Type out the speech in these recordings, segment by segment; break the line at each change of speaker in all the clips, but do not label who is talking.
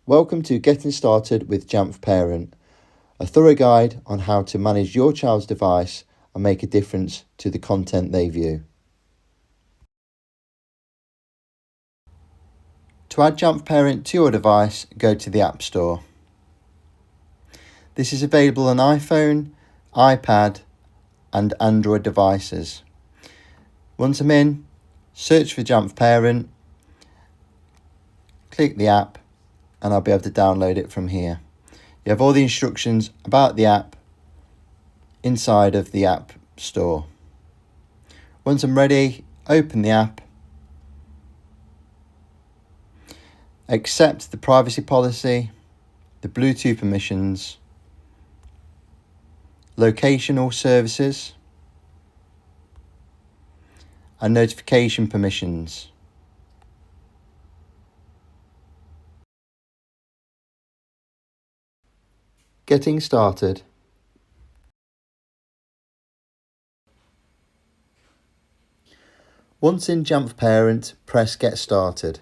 Welcome to Getting Started with Jamf Parent, a thorough guide on how to manage your child's device and make a difference to the content they view. To add Jamf Parent to your device, go to the App Store. This is available on iPhone, iPad and Android devices. Once I'm in, search for Jamf Parent, click the app, and I'll be able to download it from here. You have all the instructions about the app inside of the App Store. Once I'm ready, open the app, accept the privacy policy, the Bluetooth permissions, locational services, and notification permissions. Getting started. Once in Jamf Parent, press Get Started.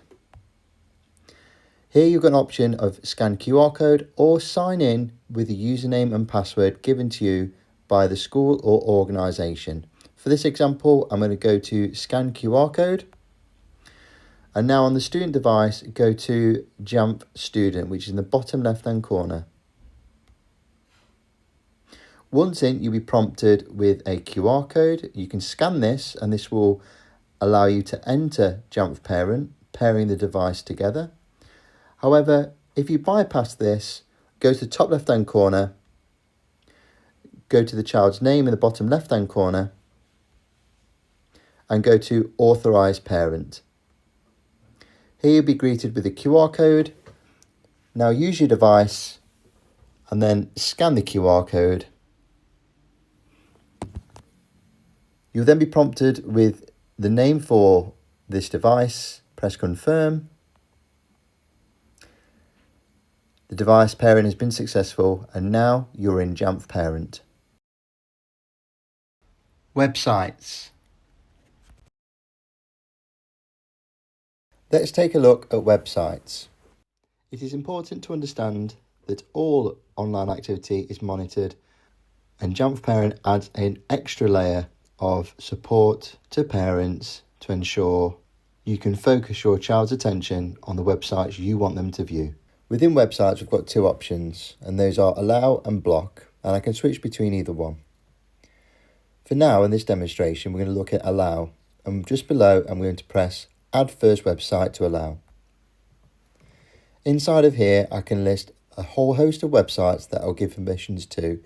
Here you've got an option of scan QR code or sign in with the username and password given to you by the school or organisation. For this example, I'm going to go to scan QR code. And now on the student device, go to Jamf Student, which is in the bottom left-hand corner. Once in, you'll be prompted with a QR code. You can scan this and this will allow you to enter Jamf Parent, pairing the device together. However, if you bypass this, go to the top left-hand corner, go to the child's name in the bottom left-hand corner, and go to Authorise Parent. Here you'll be greeted with a QR code. Now use your device and then scan the QR code. You'll then be prompted with the name for this device. Press Confirm. The device pairing has been successful and now you're in Jamf Parent. Websites. Let's take a look at websites. It is important to understand that all online activity is monitored, and Jamf Parent adds an extra layer of support to parents to ensure you can focus your child's attention on the websites you want them to view. Within websites, we've got two options, and those are allow and block, and I can switch between either one. For now, in this demonstration, we're going to look at allow, and just below, I'm going to press add first website to allow. Inside of here, I can list a whole host of websites that I'll give permissions to,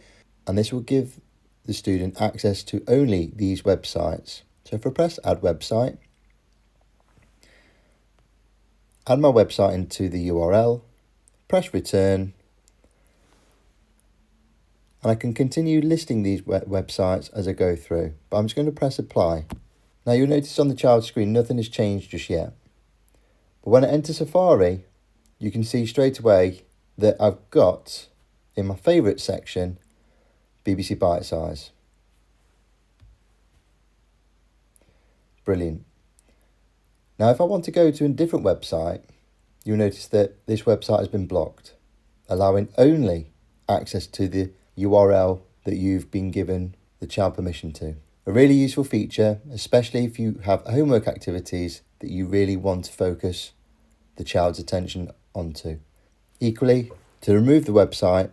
and this will give the student access to only these websites. So if I press add website, add my website into the URL, press return, and I can continue listing these websites as I go through, but I'm just going to press apply. Now you'll notice on the child's screen nothing has changed just yet, but when I enter Safari you can see straight away that I've got in my favourite section BBC Bite Size. Brilliant. Now if I want to go to a different website, you'll notice that this website has been blocked, allowing only access to the URL that you've been given the child permission to. A really useful feature, especially if you have homework activities that you really want to focus the child's attention onto. Equally, to remove the website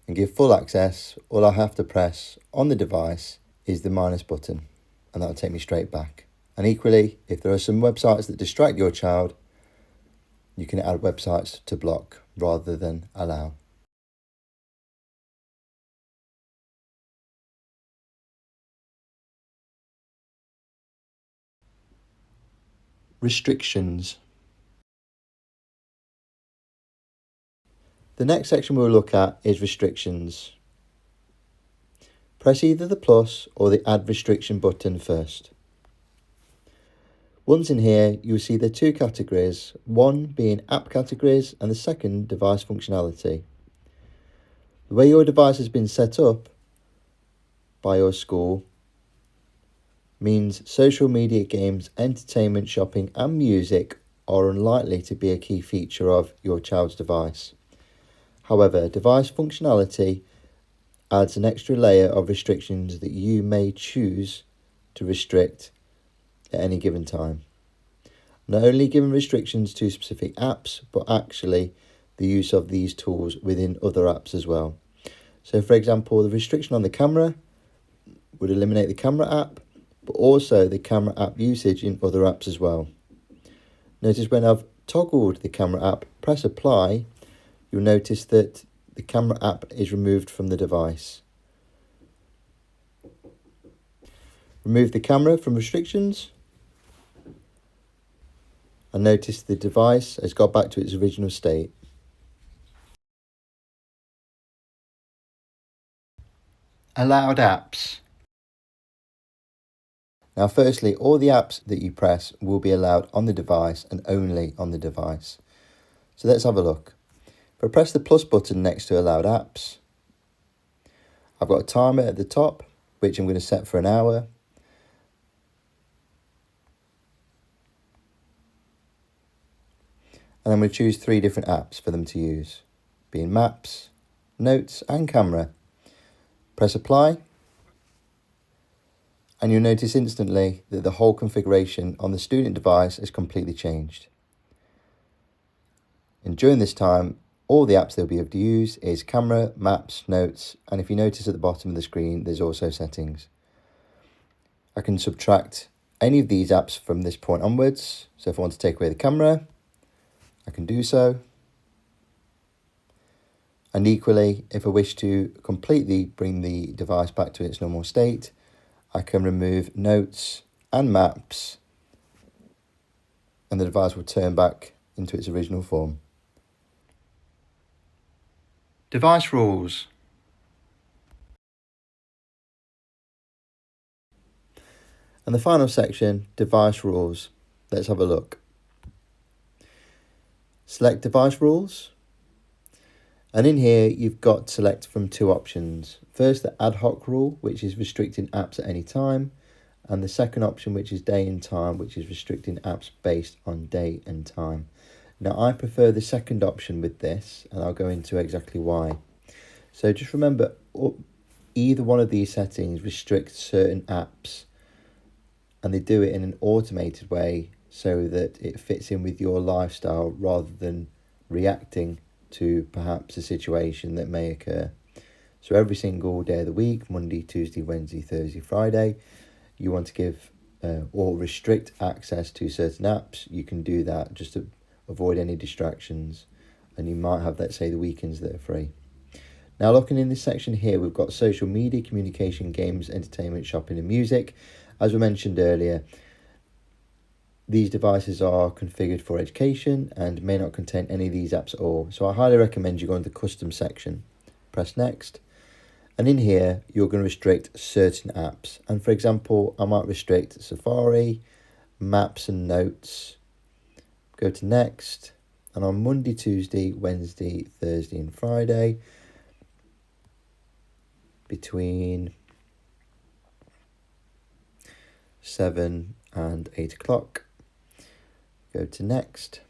and give full access, all I have to press on the device is the minus button, and that'll take me straight back. And equally, if there are some websites that distract your child, you can add websites to block rather than allow. Restrictions. The next section we'll look at is restrictions. Press either the plus or the add restriction button first. Once in here, you'll see there are two categories, one being app categories and the second device functionality. The way your device has been set up by your school means social media, games, entertainment, shopping and music are unlikely to be a key feature of your child's device. However, device functionality adds an extra layer of restrictions that you may choose to restrict at any given time. Not only giving restrictions to specific apps, but actually the use of these tools within other apps as well. So for example, the restriction on the camera would eliminate the camera app, but also the camera app usage in other apps as well. Notice when I've toggled the camera app, press apply, you'll notice that the camera app is removed from the device. Remove the camera from restrictions, and notice the device has got back to its original state. Allowed apps. Now firstly, all the apps that you press will be allowed on the device and only on the device. So let's have a look. If I press the plus button next to allowed apps, I've got a timer at the top, which I'm going to set for an hour. And I'm going to choose 3 different apps for them to use, being Maps, Notes and Camera. Press apply, and you'll notice instantly that the whole configuration on the student device is completely changed. And during this time, all the apps they'll be able to use is Camera, Maps, Notes, and if you notice at the bottom of the screen, there's also settings. I can subtract any of these apps from this point onwards. So if I want to take away the camera, I can do so. And equally, if I wish to completely bring the device back to its normal state, I can remove Notes and Maps, and the device will turn back into its original form. Device rules. And the final section, device rules. Let's have a look. Select device rules. And in here, you've got to select from 2 options. First, the ad hoc rule, which is restricting apps at any time. And the second option, which is day and time, which is restricting apps based on day and time. Now, I prefer the second option with this, and I'll go into exactly why. So just remember, either one of these settings restricts certain apps, and they do it in an automated way so that it fits in with your lifestyle rather than reacting to perhaps a situation that may occur. So every single day of the week, Monday, Tuesday, Wednesday, Thursday, Friday, you want to give or restrict access to certain apps. You can do that just to avoid any distractions, and you might have, let's say, the weekends that are free. Now looking in this section here, we've got social media, communication, games, entertainment, shopping and music. As we mentioned earlier, these devices are configured for education and may not contain any of these apps at all. So I highly recommend you go into the custom section, press next. And in here, you're going to restrict certain apps. And for example, I might restrict Safari, Maps and Notes. Go to next. And on Monday, Tuesday, Wednesday, Thursday and Friday, between 7 and 8 o'clock, go to next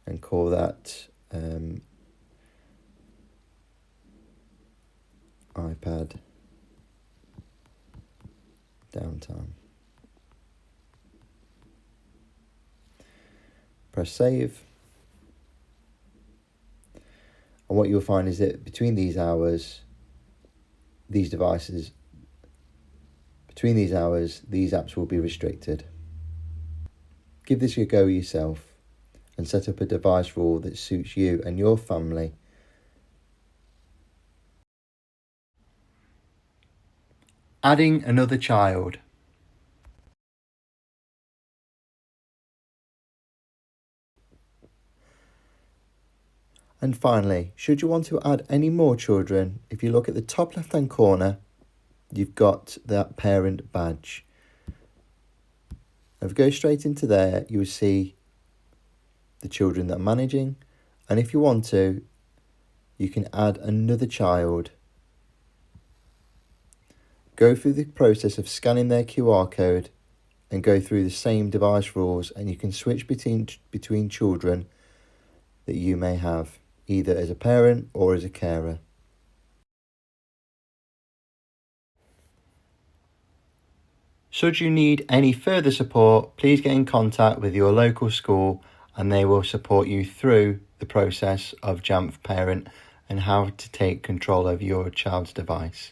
and call that iPad downtime. Press save. And what you'll find is that between these hours, these apps will be restricted. Give this a go yourself and set up a device rule that suits you and your family. Adding another child. And finally, should you want to add any more children, if you look at the top left-hand corner, you've got that parent badge. If you go straight into there, you will see the children that are managing. And if you want to, you can add another child. Go through the process of scanning their QR code and go through the same device rules, and you can switch between children that you may have, either as a parent or as a carer. Should you need any further support, please get in contact with your local school and they will support you through the process of Jamf Parent and how to take control over your child's device.